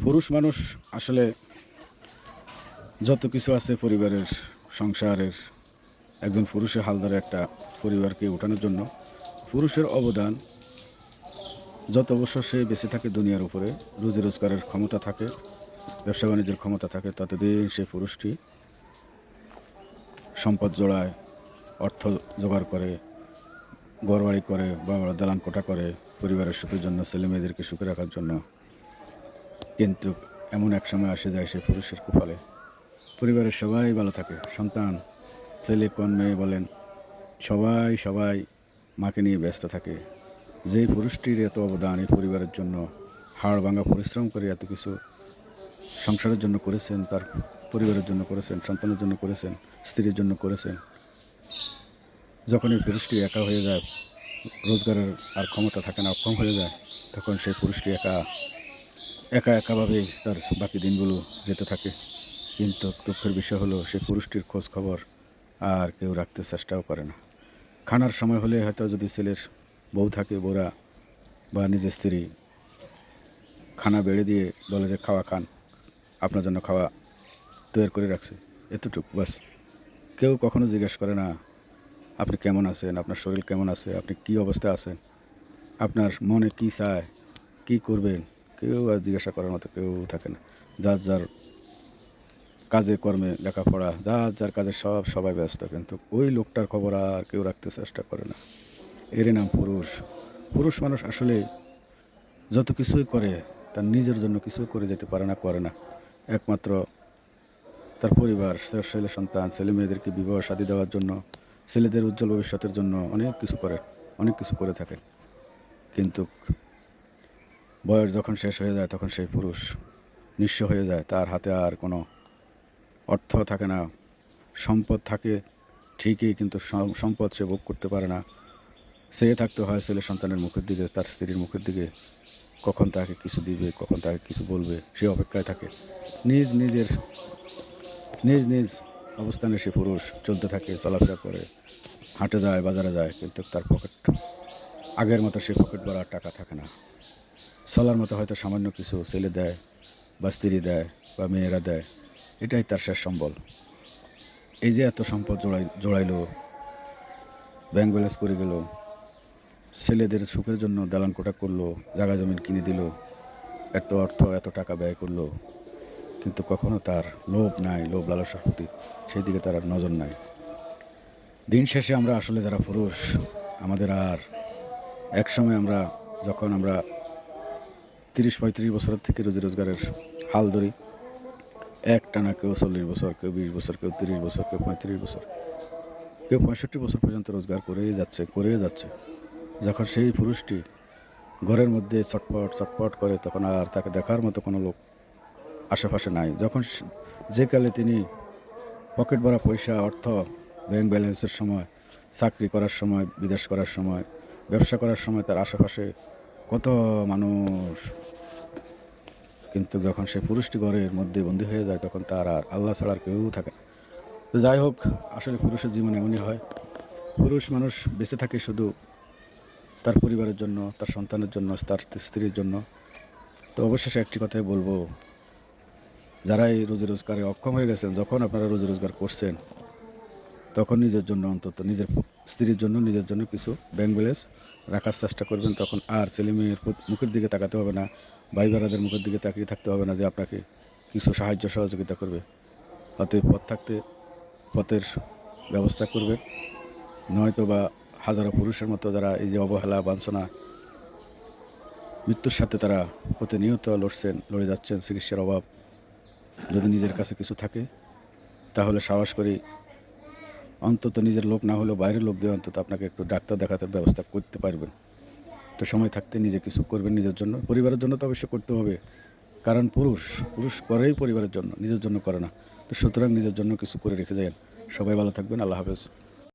পুরুষ মানুষ আসলে যত কিছু আছে পরিবারের, সংসারের, একজন পুরুষের হাল ধরে একটা পরিবারকে উঠানোর জন্য পুরুষের অবদান যত বছর সে বেঁচে থাকে দুনিয়ার উপরে, রুজি রোজগারের ক্ষমতা থাকে, ব্যবসা বাণিজ্যের ক্ষমতা থাকে, ততদিন সেই পুরুষটি সম্পদ জোড়ায়, অর্থ জোগাড় করে, ঘরবাড়ি করে, বড় বড় দালান কোঠা করে, পরিবারের সুখের জন্য, ছেলেমেয়েদেরকে সুখে রাখার জন্য। কিন্তু এমন এক সময় আসে যায় সেই পুরুষের কপালে পরিবারের সবাই ভালো থাকে, সন্তান, ছেলে কোন মেয়ে বলেন, সবাই সবাই মাকে নিয়ে ব্যস্ত থাকে। যেই পুরুষটির এত অবদান এই পরিবারের জন্য, হাড় ভাঙা পরিশ্রম করে এত কিছু সংসারের জন্য করেছেন, তার পরিবারের জন্য করেছেন, সন্তানের জন্য করেছেন, স্ত্রীর জন্য করেছেন, যখন এই পুরুষটি একা হয়ে যায়, রোজগারের আর ক্ষমতা থাকে না, অক্ষম হয়ে যায়, তখন সেই পুরুষটি একা একা একাভাবেই তার বাকি দিনগুলো যেতে থাকে। কিন্তু দুঃখের বিষয় হলো সেই পুরুষটির খোঁজ খবর আর কেউ রাখতে চেষ্টাও করে না। খানার সময় হলে হয়তো যদি ছেলের বউ থাকে, বউরা বা নিজের স্ত্রী খানা বেড়ে দিয়ে বলে যে খাওয়া খান, আপনার জন্য খাওয়া তৈরি করে রাখছে, এতটুকু বাস। কেউ কখনো জিজ্ঞেস করে না আপনি কেমন আছেন, আপনার শরীর কেমন আছে, আপনি কী অবস্থায় আছেন, আপনার মনে কী চায়, কী করবেন, কেউ আর জিজ্ঞাসা করার মতো কেউ থাকে না। যার যার কাজে কর্মে, লেখাপড়া, যার যার কাজে সবাই ব্যস্ত, কিন্তু ওই লোকটার খবর আর কেউ রাখতে চেষ্টা করে না। এরই নাম পুরুষ। পুরুষ মানুষ আসলে যত কিছুই করে তার নিজের জন্য কিছু করে যেতে পারে না, করে না। একমাত্র তার পরিবার, তার ছেলে সন্তান, ছেলে মেয়েদেরকে বিবাহ শাদী দেওয়ার জন্য, ছেলেদের উজ্জ্বল ভবিষ্যতের জন্য অনেক কিছু করে থাকেন। কিন্তু বয়স যখন শেষ হয়ে যায় তখন সেই পুরুষ নিঃস্ব হয়ে যায়, তার হাতে আর কোনো অর্থ থাকে না। সম্পদ থাকে ঠিকই, কিন্তু সম্পদ সে ভোগ করতে পারে না। চেয়ে থাকতে হয় ছেলে সন্তানের মুখের দিকে, তার স্ত্রীর মুখের দিকে, কখন তাকে কিছু দিবে, কখন তাকে কিছু বলবে, সে অপেক্ষায় থাকে। নিজ নিজের নিজ নিজ অবস্থানে সে পুরুষ চলতে থাকে, চলাফেরা করে, হাটে যায়, বাজারে যায়, কিন্তু তার পকেট আগের মতো সে পকেট ভরা টাকা থাকে না। চলার মতো হয়তো সামান্য কিছু ছেলে দেয় বা স্ত্রী দেয় বা মেয়েরা দেয়, এটাই তার শেষ সম্বল। এই যে এত সম্পদ জোড়াইলো, ব্যাংক ব্যালেন্স করে গেল, ছেলেদের সুখের জন্য দালান কোঠা করলো, জায়গা জমিন কিনে দিল, এত অর্থ এত টাকা ব্যয় করলো, কিন্তু কখনো তার লোভ নাই, লোভ লালসার প্রতি সেই দিকে তার আর নজর নাই। দিন শেষে আমরা আসলে যারা পুরুষ, আমাদের আর একসময় যখন আমরা 30-35 বছরের থেকে রুজি রোজগারের হাল ধরি, একটানা কেউ 40 বছর, কেউ 20 বছর, কেউ 30 বছর, কেউ 35 বছর, কেউ 65 বছর পর্যন্ত রোজগার করেই যাচ্ছে। যখন সেই পুরুষটি ঘরের মধ্যে ছটপট ছটপট করে, তখন আর তাকে দেখার মতো কোনো লোক আশেপাশে নাই। যখন যে কালে তিনি পকেট ভরা পয়সা, অর্থ, ব্যাংক ব্যালেন্সের সময়, চাকরি করার সময়, বিদেশ করার সময়, ব্যবসা করার সময় তার আশেপাশে কত মানুষ, কিন্তু যখন সে পুরুষটি ঘরের মধ্যে বন্দী হয়ে যায় তখন তার আর আল্লাহ ছাড়া আর কেউ থাকে না। তো যাই হোক, আসলে পুরুষের জীবন এমনই হয়। পুরুষ মানুষ বেঁচে থাকে শুধু তার পরিবারের জন্য, তার সন্তানের জন্য, তার স্ত্রীর জন্য। তো অবশেষে একটি কথাই বলবো, যারা এই রুজি রোজগারে অক্ষম হয়ে গেছেন, যখন আপনারা রুজি রোজগার করছেন তখন নিজের জন্য, অন্তত নিজের স্ত্রীর জন্য, নিজের জন্য কিছু ব্যাংক ব্যালেন্স রাখার চেষ্টা করবেন। তখন আর ছেলে মেয়ের মুখের দিকে তাকাতে হবে না, ভাই বেড়াদের মুখের দিকে তাকিয়ে থাকতে হবে না যে আপনাকে কিছু সাহায্য সহযোগিতা করবে। অতএব পথ থাকতে পথের ব্যবস্থা করবেন, নয়তো বা হাজারো পুরুষের মতো যারা এই যে অবহেলা, বাঞ্ছনা, মৃত্যুর সাথে তারা প্রতিনিয়ত লড়ে যাচ্ছেন, চিকিৎসার অভাব, যদি নিজের কাছে কিছু থাকে তাহলে সাহস করি অন্তত নিজের লোক না হলেও বাইরের লোক দিয়ে অন্তত আপনাকে একটু ডাক্তার দেখাতে ব্যবস্থা করতে পারবেন। তো সময় থাকতে নিজে কিছু করবেন নিজের জন্য, পরিবারের জন্য তো অবশ্যই করতে হবে, কারণ পুরুষ পুরুষ করেই পরিবারের জন্য, নিজের জন্য করে না। তো সুতরাং নিজের জন্য কিছু করে রেখে যান। সবাই ভালো থাকবেন। আল্লাহ হাফেজ।